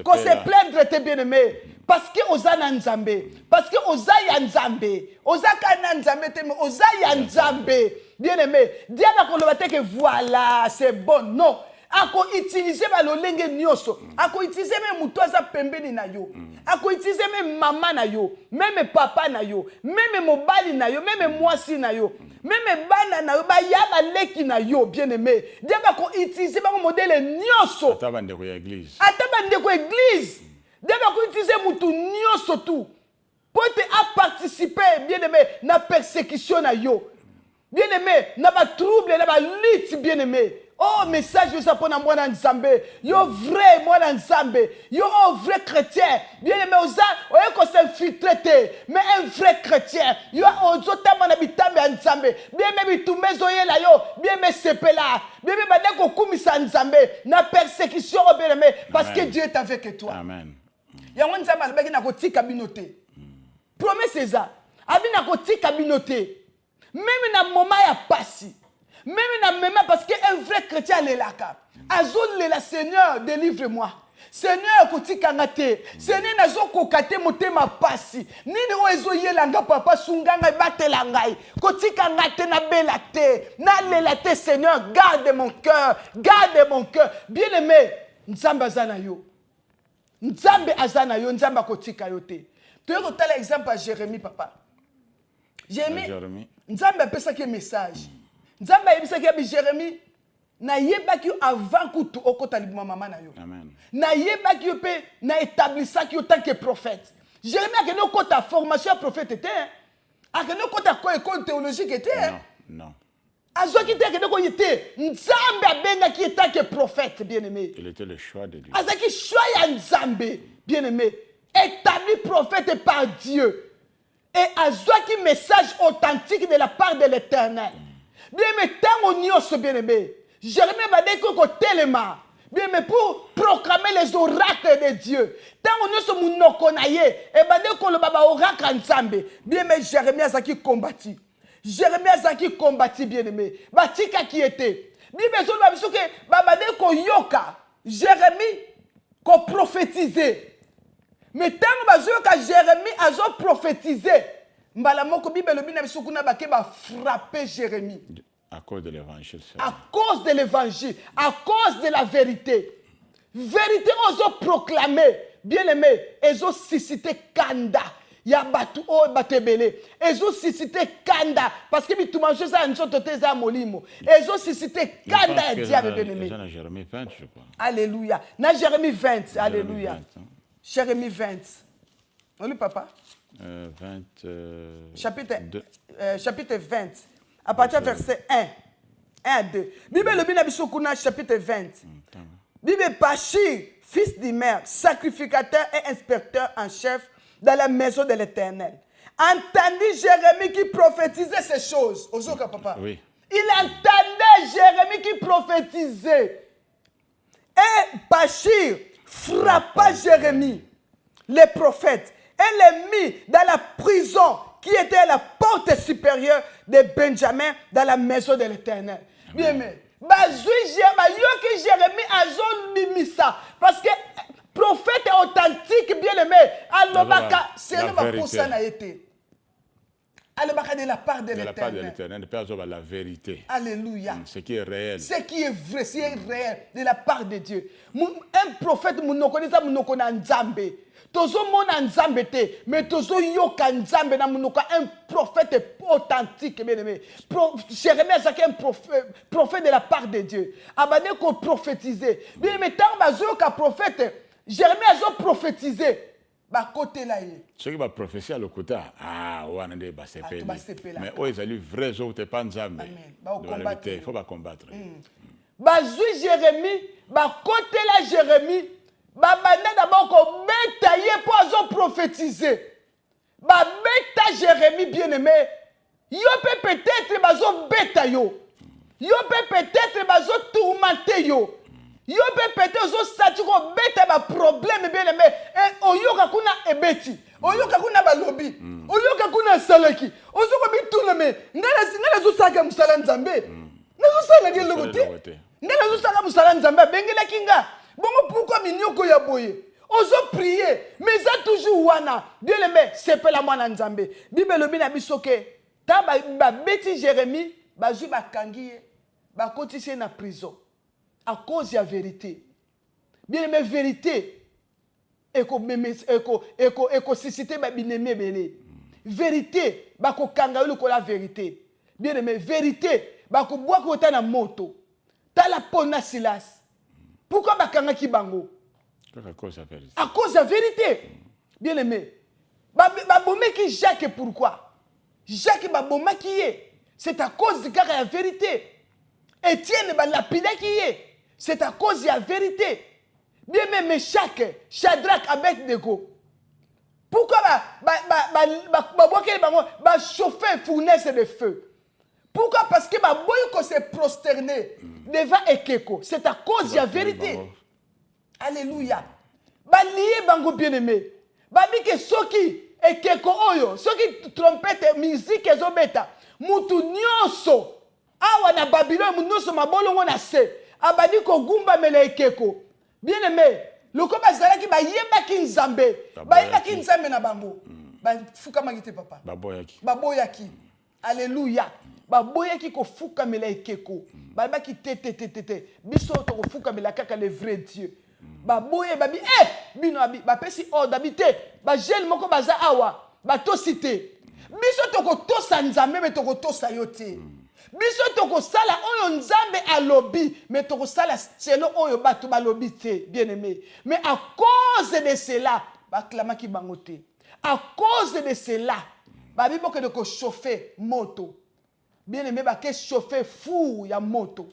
qu'on se plaindre, tes bien-aimé. Parce que Ozana Nzambe. Parce que Ozaya Nzambe. Ozaka Nzambe, Ozaya Nzambe. Bien-aimé, diable a dit que voilà, c'est bon. Non. Ako utiliser le lenge nyoso. Ako utiliser même mutoza pembeni na yo. Ako utiliser même maman na yo, même papa na yo, même mobali na yo, même mwasi na yo, même bana na yo, ba yaba leki na yo, bien-aimé. Diable ako utiliser ba modèle nyoso. Atabande ko église. Atabande ko église. Diable ako utiliser mutu nyoso tout. Pour te participer, bien-aimé, na persécution na yo. Bien-aimé, n'a pas trouble, n'a pas lutte, bien-aimé. Oh, message de ça pour moi dans Nzambe. Yo vrai, moi dans Nzambe. Yo vrai chrétien. Bien-aimé, on est s'infiltrer, mais un vrai chrétien. Yo ozota mon habitant en Nzambe. Bien-aimé, tout mes oye là yo. Bien-aimé, c'est là. Bien-aimé, badé ko kumisa Nzambe. Na persécution, bien-aimé, parce que Dieu est avec toi. Amen. Yango Nzambe alobaki na ko tika binoté. Promets c'est ça. Abi na ko tika binoté. Même dans le moment ya passi. Même dans le moment parce qu'un vrai chrétien est là. Azul le Seigneur, délivre-moi. Seigneur, koti kangate. Seigneur, nazo kokate motema passi. Nini oezo yelanga papa sunganga batela ngai. Koti kangate na belate. Na lelate Seigneur, garde mon cœur. Garde mon cœur. Bien-aimé, Nzambe azana yo. Nzambe azana yo, Nzambe kotika yo te. Tu veux que l'exemple à Jérémie papa. Jérémie. Nzambe apesa ki message. Nzambe ayebisa ki Jérémie na yebaki avant kutu okota libuma mama na yo. Amen. Na yebaki yo pe na établissa ki tant que prophète. Jérémie a keno kota formation prophète était. A keno kota école théologique était. Non. Azwa ki te keno ko yete. Nzambe abenga ki tant que prophète bien-aimé. Il était le choix de Dieu. Azaki choix ya Nzambe bien-aimé. Établi prophète par Dieu. Et azwaki message authentique de la part de l'Éternel. Bien, mais tant on y est bien-aimé. Jérémie va dire que tellement. Bien, mais pour proclamer les oracles de Dieu. Tant on y est mon okonaye. Et va dire que le baba oracle ensemble. Bien, mais Jérémie a zaki combattu. Jérémie a zaki combattu, bien-aimé. Batika qui était. Bien, mais on va dire que baba dire que yoka. Jérémie qu'on prophétisait. Mais tant que Jérémie a prophétisé, Bible va frapper Jérémie. À cause de l'évangile. À cause de l'évangile, à cause de la vérité. Vérité, ils ont proclamé, bien aimé, ils ont suscité Kanda. ya batu o batebele ezo suscité kanda parce que bituma chose ça nzoto te za molimo ezo suscité kanda ya diable bien-aimé. Dans Jérémie 20 je crois. Alléluia. Na Jérémie 20, alléluia. Jérémie 20. On lit papa. 20 chapitre 20 à partir du verset 1 à 2. Bible le bina bisokuna chapitre 20. Bible Pachir, fils d'Imer, sacrificateur et inspecteur en chef dans la maison de l'Éternel. Entendit Jérémie qui prophétisait ces choses. Ozoka papa. Oui. Il entendait Jérémie qui prophétisait. Et Pachir frappa Jérémie, les prophètes, et les mit dans la prison qui était à la porte supérieure de Benjamin dans la maison de l'Éternel. Bien aimé. Yoki Jérémie azon mimisa parce que prophète authentique bien aimé alobaka c'est le baposa na été alobaka de la part de l'Éternel la vérité. Alléluia. Ce qui est réel, ce qui est vrai, ce qui est réel de la part de Dieu. Un prophète munokoniza munokona nzambe tozo mona nzambe te mais tozo yoka nzambe na munoka un prophète authentique bien aimé. Jérémie c'est un prophète de la part de Dieu. Abane ko prophétiser. Bien aimé tant bazo ka prophète Jérémie a prophétisé. Ba côté là yé. Ce qui va prophétiser à le côté wana nde ba sepeli. Mais o ezali vrai zo te pas nzambe. Amen. Il faut pas combattre. Bazui Jérémie, ba côté là Jérémie babanda d'abord ko beta yé po azo prophétiser. Ba beta Jérémie bien-aimé. Yo peut-être bazo beta yo. Yo peut-être bazo tourmenter yo. Yo peut-être zo statu ko beta ba problème bien-aimé. Et oyoka kuna ebeti. Oyoka kuna balobi. Oyoka kuna salaki. Ozoko bituname. Ngala zo saka musala nzambe. Nazo sala ke logote. Ngala zo saka musala nzambe bengela kinga. Bongo pourquoi minyoko ya boye? Ozo prier, mais ça toujours wana. Dieu le met, c'est pas la mwana nzambe. Bible lobi na bisoke. Ta ba beti Jérémie, ba ju ba kangiye, ba kotise na prison. À cause de la vérité. Bien aimé vérité. Eko suscité ba binemé belé. Vérité, ba ko kanga ko la vérité. Bien aimé vérité, ba ko bois ko ta na moto. Ta la pona Silas. Pourquoi bakanga ki bango? À cause de la vérité. À cause de la vérité. Bien aimé. Babomé qui Jacques pourquoi? Jacques baboma qui est. C'est à cause de la vérité. Étienne lapida qui est. C'est à cause de la vérité. Bien aimé Meshach, Shadrach, Abednego. Pourquoi ba chauffer fournaise de feu? Pourquoi? Parce que ma boyko s'est prosterné devant Ekeko. C'est à cause de la vérité. Alléluia. Ba lié bango bien-aimé. Ba bike soki Ekeko oyo, soki trompette musique ezobeta. Mutu nyonso. Awa na Babylone munoso mabolongo na se. Abadi ko gumba mele Ekeko. Bien-aimé, loko bazalaki ba yebaki nzambe. Ba yebaki nzambe na bango. Ba fuka magite papa. Baboyaki. Alléluia. Baboyaki ko fuka mele Ekeko. Ba baki tete. Biso to ko fuka mele kaka le vrai Dieu. Baboye babi bino abi ba pesi ordre habité. Ba jeune moko baza awa. Ba to cité. Biso to ko to sa nzambe me to ko to sa yote. Biso toko sala oyo nzambe alobi mais toko sala selo oyo batu balobi te bien-aimé mais à cause de cela baklama ki bangote à cause de cela babi boke de ko chauffer moto bien-aimé ba ke chauffer four ya moto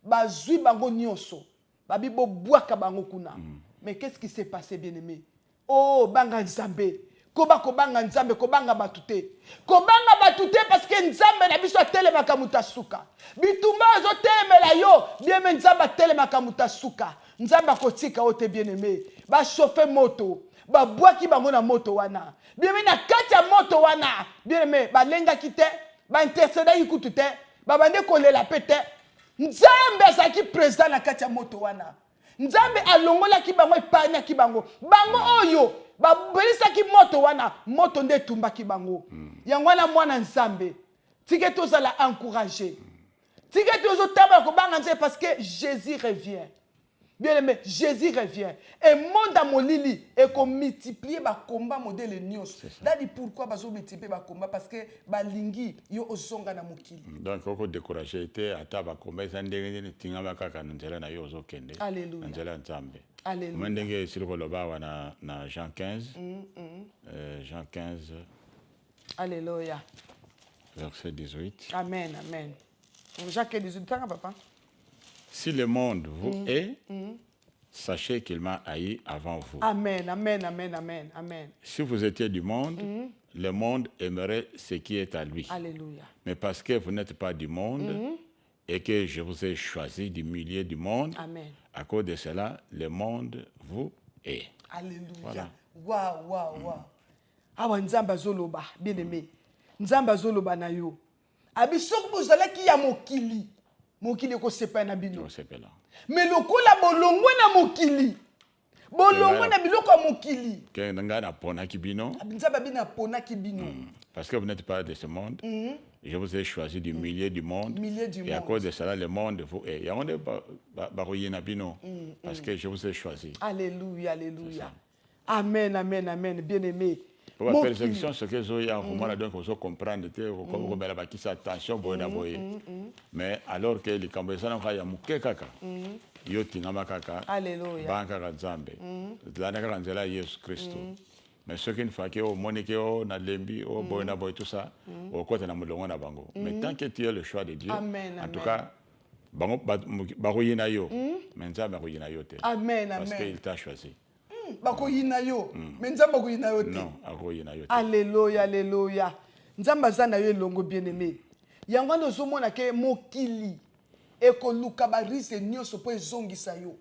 bazui bango nyonso babi bo bwaka bango kuna mais qu'est-ce qui s'est passé bien-aimé oh banga nzambe kobanga nzambe kobanga batute parce que nzambe na biso atelemaka mutasuka bitumba zo telemela yo bien mais nzambe atelemaka mutasuka nzambe akotika ote bien aimé ba chauffer moto ba bwaki bango na moto wana bien mais na kati ya moto wana bien aimé ba lenga kite ba intercéder ikutu te ba bande kolela pete nzambe azaki président na kati ya moto wana nzambe alongola ki bango epanya ki bango oyo babelisa ki moto wana moto nde tumba ki bango yango wana mwana nzambe tike tozala encourager tike tozo taba ko banga nzambe parce que Jésus revient Bien aimé, Jésus revient. Et monde à molili et qu'on multiplie ba combat modèle nios. Dadi pourquoi bazo multiplier ba combat parce que ba lingi yo ozonga na mokili. Donc on décourager était à taba combat ça ndenge ni tinga ba kaka nzela na yo ozokende. Alléluia. Nzela nzambe. Alléluia. Ndenge siriko loba na Jean 15. Jean 15. Alléluia. Verset 18. Amen, amen. Jacques 18, papa. Si le monde vous hait, sachez qu'il m'a haï avant vous. Amen, amen, amen, amen, amen. Si vous étiez du monde, le monde aimerait ce qui est à lui. Alléluia. Mais parce que vous n'êtes pas du monde et que je vous ai choisi du milieu du monde, amen. À cause de cela, le monde vous hait. Alléluia. Voilà. Waouh, waouh, waouh. Awa nzamba zoloba, bien aimé. Nzamba zoloba na yo. Abisok bozala ki ya mokili. Mokili ko sepa na bino. Mais lokola bolongo na mokili. Bolongo na biloko mokili. Que nga na pona ki bino. Nzamba bina pona ki bino. Parce que vous n'êtes pas de ce monde. Je vous ai choisi du milieu du monde. Et à cause de cela, le monde vous hait. Y a on est baroyer na bino. Parce que je vous ai choisi. Alléluia, alléluia. Amen, amen, amen. Bien aimé. Pour la persécution, ce que j'ai en donc on comprendre que c'est attention mais alors que les Cambodgiens ont ya muke kaka yo tingama kaka alléluia banka nzambe la na nzela Yesu Kristo mais ce qui ne fait que au monique au na lembi au boy na boy tout ça au côté na mulongo na bango mais tant que tu as le choix de Dieu amen, en tout cas bango baroyina yo mais nzambe baroyina yo te amen amen parce qu'il t'a choisi. Bakoyina yo mais nzamba koyina yo te non akoyina yo te alléluia alléluia nzamba zana yo longo bien-aimé yango ndo mona ke mokili ekoluka ba risque nyonso po ezongisa yo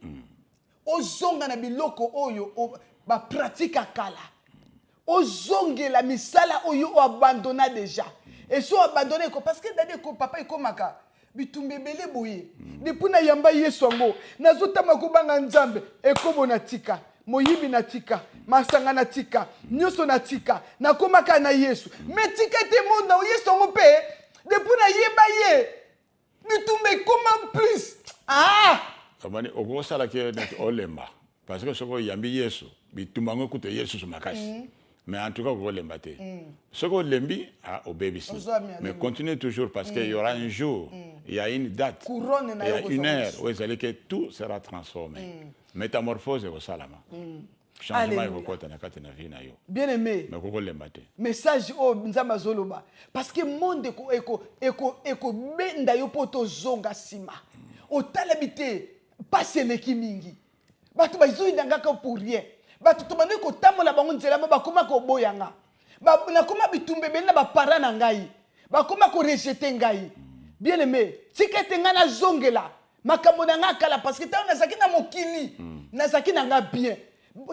ozonga na biloko oyo ba pratique kala ozongela misala oyo o abandonna déjà et so abandonné ko parce que dade ko papa ekomaka bitumbebele boye depuis na yamba yesu ngo nazotama kubanga nzambe ekobo na tika moyibi na tika masanga na tika nyoso na tika nakomaka na yesu mais tika te monde yesu ngo pe depuis na yeba ye bitumbe comment plus kamani okosala ke olemba parce que soko yambi yesu bitumba ngo kute yesu sumakasi mais en tout cas olemba te soko lembi obébisi mais continue toujours parce qu'il y aura un jour il y a une date il y a une heure où il que tout sera transformé métamorphose au salama changement ekokota na kati na vie na yo bien aimé mais kokolemba te message o nzamba zoloba parce que monde eko benda yo poto zonga sima otalabite passe leki mingi bato bazoyinanga ka pour rien bato to bandi ko tamola bango nzela bakoma ko boyanga na koma bitumbe benda ba parents na ngai bakoma ko rejeter ngai bien aimé tikete ngana zongela makambo na nga kala parce que ta nazaki na mokili nazaki na nga bien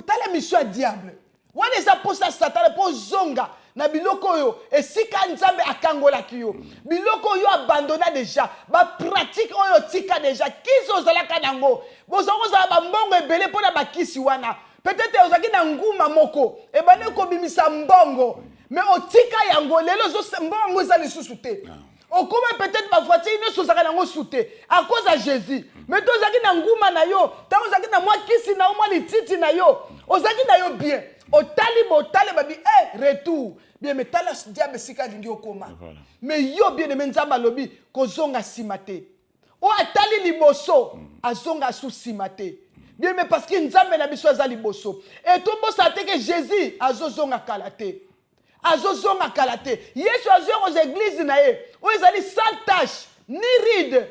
tala mission ya diable wana eza posa satana po zonga na biloko oyo esika nzambe akangolaki yo biloko oyo abandonna déjà ba pratique oyo tika déjà kisi ozalaka nango bozala bambongo ebele mpona bakisi wana peut-être ozalaki na nguma moko ebandi kobimisa mbongo mais otika yango lelo mbongo eza lisusu te okoma peut-être ba voiture nyonso ozalaka nango sute à cause de Jésus mais to ozalaki na nguma na yo ntango ozalaki na mwa kisi na yo mwa lititi na yo ozalaki na yo bien otali babi retour bien mais tala diable sika lingi okoma mais yo bien aimé nzamba lobi kozonga sima te o atali liboso azonga su sima te bien mais parce que nzambe na biso aza liboso et to bosa te que Jésus azozonga kala te azozonga kala te yesu azonga aux églises na ye o ezali sans tache ni ride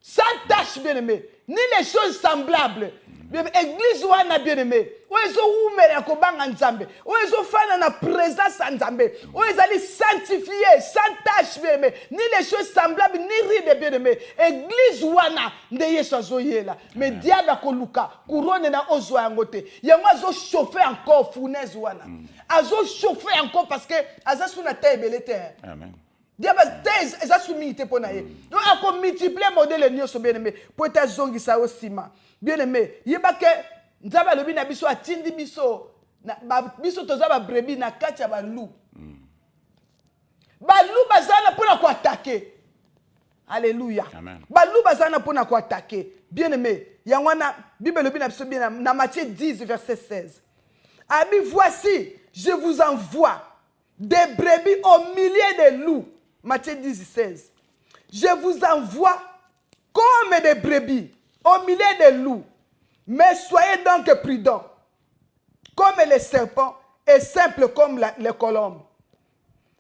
sans tache bien aimé ni les choses semblables église wana bien aimé oezo umela kobanga nzambe oezo fana na présence ya nzambe oezali sanctifié sans tache bien aimé ni les choses semblables ni ride bien aimé église wana nde yesu azoyela mais diable akoluka couronne na ozwa yango te yango azo chauffer encore fournaise wana azo chauffer encore parce que aza suna ta ebele te amen diable eza soumise pona ye donc ako multiplier modèle nyonso bien aimé po ta zongisa osima bien aimé yeba ke nzaba alobi na biso atindi biso na biso toza ba brebis na kati ya balu bazana pona ko attaquer Alléluia. Amen. Balou bazana pona ko attaquer. Bien aimé, yangwana Bible le bien bien na Matthieu 10 verset 16. Abi voici, je vous envoie des brebis au milieu de loups. Matthieu 10 16. Je vous envoie comme des brebis au milieu des loups. Mais soyez donc prudents, comme les serpents et simples comme les colombes.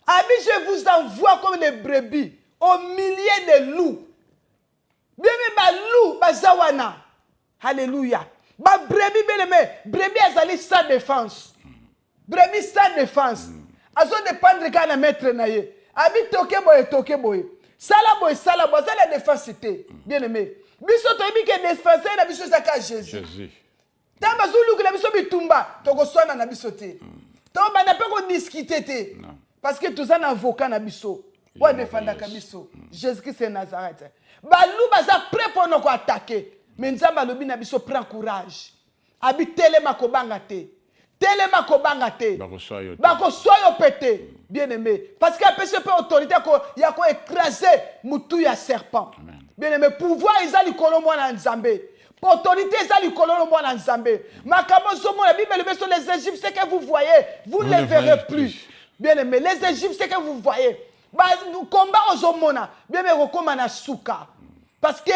Abi, je vous envoie comme des brebis au milieu des loups. Bien ba loup, ba zawana. Alléluia. Ba brebis bien aimé, brebis azali sans défense. Brebis sans défense. Azo dépendre quand na maître na ye. Abi toke boye. Sala boye, ça la défense c'était. Bien aimé. Biso to bi ke défense na biso saka Jésus. Tamba zulu na biso bitumba, toko swana na biso te. To ba na pe ko discuter te. Parce que tous un avocat na biso. Wa défendre ka biso. Jésus-Christ de Nazareth. Balou baza prêt pour nous attaquer. Mais nzamba lobi na biso prend courage. Abi telema ko banga te. Telema ko banga te. Bako soyo pété. Bien aimé. Parce que après ce peu autorité ko ya ko écraser mutu ya serpent. Bien aimé, pouvoir ezali kolombo na nzambe. Autorité ezali kolombo na nzambe. Makabo somo la Bible le sur les Égyptiens que vous voyez, vous ne les verrez plus. Bien aimé, les Égyptiens que vous voyez, combat aux homona, bien aimé, rekoma na suka. Parce que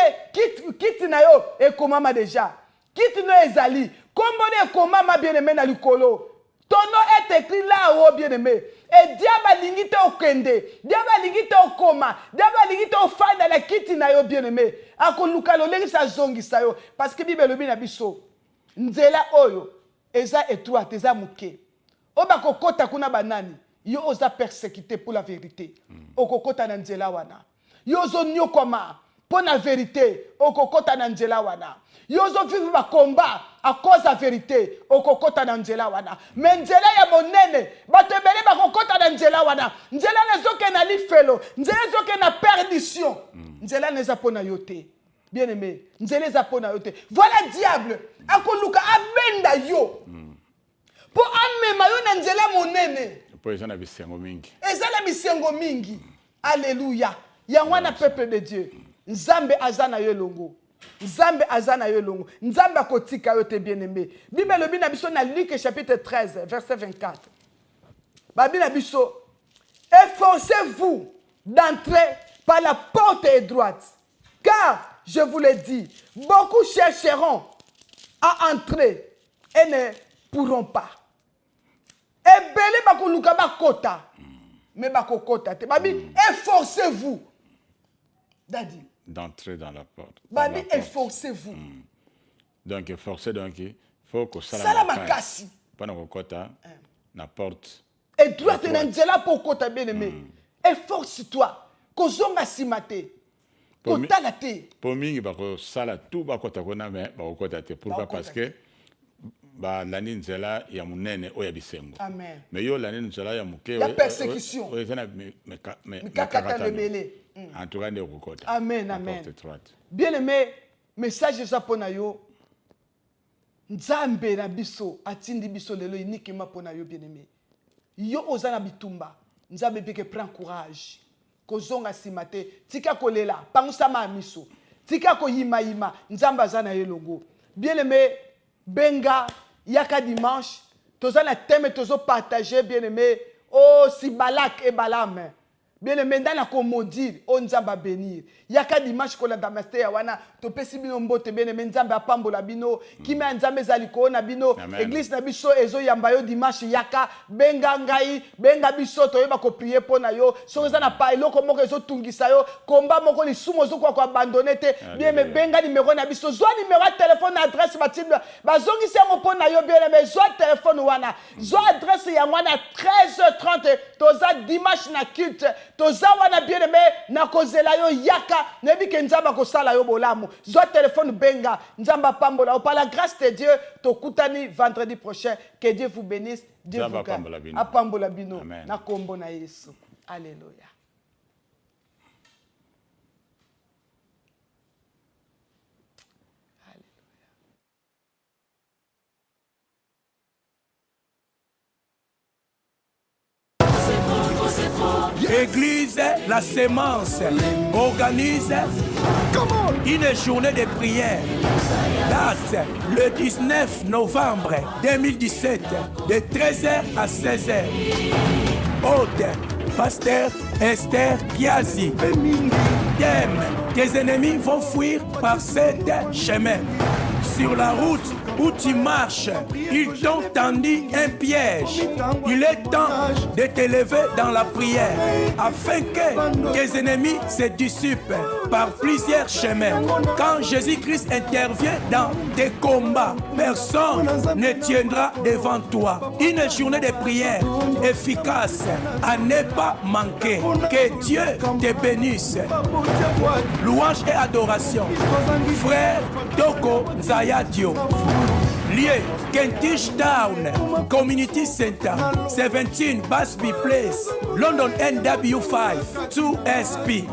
quitte na yo et komama déjà. Quitte no ezali, kombo ne komama bien aimé na likolo. Ton nom est écrit là haut bien aimé. Et diable lingite okende, diable lingite okoma, diable lingite ofanda la quitte na yo bien aimé. Ako lukalo lengi sa zongi sa yo parce que Bible lobi na biso. Nzela oyo eza étroite, eza muke. Oba kokota kuna banani. Yo oza persécuté pour la vérité. Okokota na nzela wana. Yo zo nyokoma pour la vérité. Okokota na nzela wana. Yo zo vivre ba combat à cause de la vérité. Okokota na nzela wana. Mais nzela ya monene. Batebele ba kokota na nzela wana. Nzela nezoke na lifelo. Nzela nezoke na perdition. Nzela neza pona yote. Bien aimé. Nzela za pona yote. Voilà diable. Akoluka abenda yo. Pour amema yo na nzela monene. Ezala bisengo mingi. Ezala bisengo mingi. Alléluia. Yangwana peuple de Dieu. Nzambe azana yo longo. Nzambe azana yo longo. Nzambe akotika yo te bien aimé. Bible lobi na biso na Luc chapitre 13 verset 24. Babi na biso, efforcez-vous d'entrer par la porte étroite. Car je vous le dis, beaucoup chercheront à entrer et ne pourront pas. Ebele bako luka bakota. Mais bako kota te. Babi, efforcez-vous. Dadi. D'entrer dans la porte. Babi, efforcez-vous. Donc, forcer, donc, il faut que ça Salamakasi. Pendant que kota, la porte. Et droite na nzela pour kota bien aimé. Efforce-toi. Kozonga simate. Kota la te. Pour mingi bako sala tout bakota kona mais bako kota te. Pourquoi? Parce que ba lani nzela ya munene o ya bisengo. Amen. Mais yo lani nzela ya muke ya persécution. O ezana me kakata lebele. En tout cas, ne kokota. Amen, amen. Bien aimé, message japonais yo. Nzambe na biso atindi biso lelo uniquement pona yo bien aimé. Yo ozana bitumba. Nzambe beke prend courage. Kozonga simate, tika kolela, pangusama miso. Tika ko yima yima, nzamba zana yo logo. Bien aimé, benga yaka dimanche, tozana thème tozo partager bien aimé. Oh si Balak et Balaam. Bien aimé, dans la commodie, on nzamba bénir. Yaka dimanche kola damaste ya wana, to pesi bino mbote bien aimé nzamba apambola bino, kime nzambe zaliko na bino, église na biso ezo yamba yo dimanche yaka, benga ngai, benga biso to yeba ko prier pona yo, so na pa eloko moko ezo tungisa yo, komba moko li sumo zo kwa abandonner te, bien aimé benga numéro na biso, zo numéro téléphone adresse matinde, bazongi se mo pona yo bien aimé, zo téléphone wana, zo adresse ya wana 13h30, toza dimanche na culte. Tozawa na bien aimé na kozela yo yaka nebi ke nzamba ko sala yo bolamu zo téléphone benga nzamba pambola par la grâce de Dieu to kutani vendredi prochain que Dieu vous bénisse Dieu vous garde apambola bino na kombo na Yesu alléluia. Église La Sémence organise une journée de prière. Date le 19 novembre 2017 de 13h à 16h. Hôte, Pasteur Esther Kiazi. Thème, tes ennemis vont fuir par cet chemin. Sur la route où tu marches, ils t'ont tendu un piège. Il est temps de t'élever dans la prière afin que tes ennemis se dissipent par plusieurs chemins. Quand Jésus-Christ intervient dans tes combats, personne ne tiendra devant toi. Une journée de prière efficace à ne pas manquer. Que Dieu te bénisse. Louange et adoration. Frère Toko Nzayadio. Lié, Kentish Town, Community Center, 17 Busby Place, London NW5, 2SP.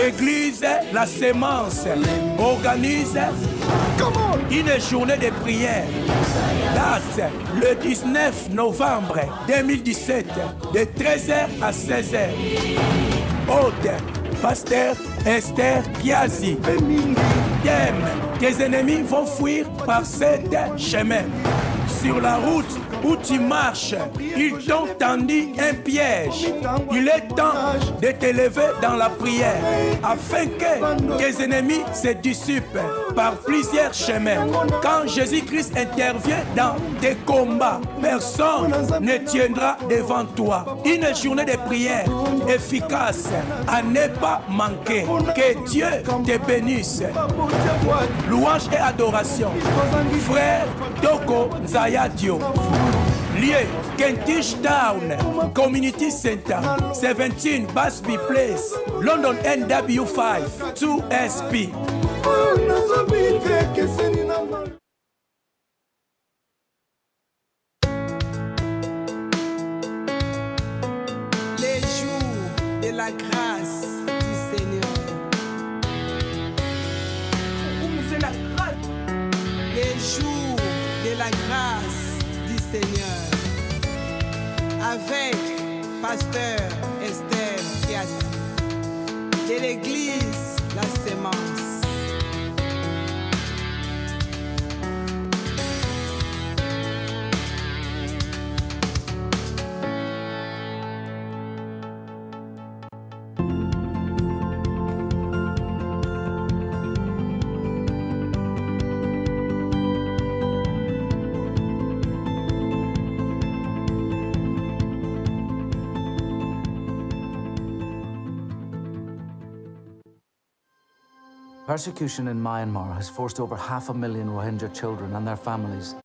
Église La Sémence organise une journée de prière. Date le 19 novembre 2017 de 13h à 16h. Hôte, Pasteur Esther Kiazi. Thème, tes ennemis vont fuir par cet chemin. Sur la route où tu marches, ils t'ont tendu un piège. Il est temps de t'élever dans la prière afin que tes ennemis se dissipent par plusieurs chemins. Quand Jésus-Christ intervient dans tes combats, personne ne tiendra devant toi. Une journée de prière efficace à ne pas manquer. Que Dieu te bénisse. Louange et adoration. Frère Toko Nzayadio. Lié, Kentish Town, Community Center, 17 Busby Place, London NW5, 2SP. Les jours de la grâce du Seigneur. Les jours de la grâce du Seigneur. Avec Pasteur Esther Kiazi de l'église La Sémence. Persecution in Myanmar has forced over 500,000 Rohingya children and their families